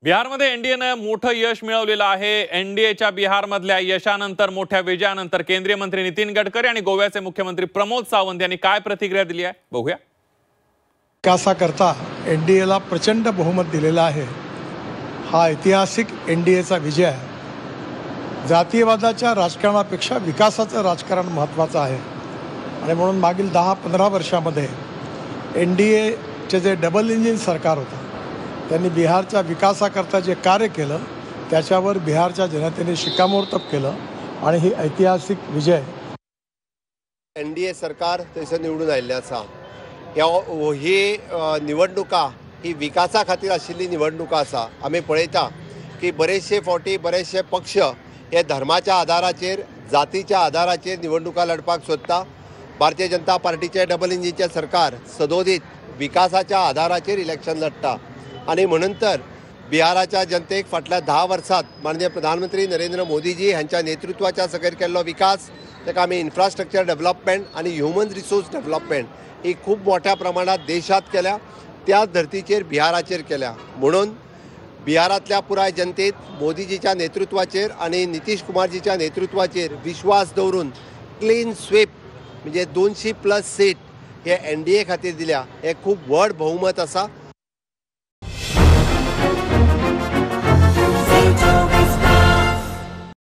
बिहारमध्ये एनडीएनं मोठं यश मिळवलेलं आहे। एनडीएच्या बिहारमधल्या यशानंतर, मोठ्या विजयानंतर केंद्रीय मंत्री नितीन गडकरी आणि गोव्याचे मुख्यमंत्री प्रमोद सावंत यांनी काय प्रतिक्रिया दिली आहे बघूया। विकासाकरता एनडीएला प्रचंड बहुमत दिलेलं आहे। हा ऐतिहासिक एनडीएचा विजय आहे। जातीयवादाच्या राजकारणापेक्षा विकासाचं राजकारण महत्त्वाचं आहे आणि म्हणून मागील 10-15 वर्षामध्ये एनडीएचे जे डबल इंजिन सरकार होतं त्यांनी बिहारच्या विकासाकरता जे कार्य केलं त्याच्यावर बिहारच्या जनतेने शिक्कामोर्तब केलं आणि ही ऐतिहासिक विजय एनडीए सरकार थंयसर निवडून आयिल्लें आसा। ही निवडणुका ही विकासा खातीर आशिल्ली निवडणुका आसा। आमी पळयता की बरेचशे फावटी बरेचशे पक्ष हे धर्माच्या आधाराचेर जातीच्या आधाराचेर निवडणुका लडपाक सोदता। भारतीय जनता पार्टीचे डबल इंजिनचे सरकार सदोदीत विकासाच्या आधाराचेर इलेक्शन लढता आणि म्हणून तर बिहाराच्या जनतेक फाटल्या 10 वर्सांत माननीय प्रधानमंत्री नरेंद्र मोदीजी हांच्या नेतृत्वाच्या सकयल केल्लो विकास, ताका आमी इन्फ्रास्ट्रक्चर डेव्हलपमेंट आणि ह्युमन रिसोर्स डेव्हलपमेंट ही खूप मोठ्या प्रमाणात देशात केल्या, त्या धर्तीचेर बिहाराचेर केल्या। म्हणून बिहारातल्या पुराय जनतेत मोदीजीच्या नेतृत्वाचेर आणि नितीश कुमारजीच्या नेतृत्वाचेर विश्वास दवरून क्लीन स्वीप म्हणजे 200+ सीट हे एनडीए खातीर दिल्या। हे खूप व्हड बहुमत आसा।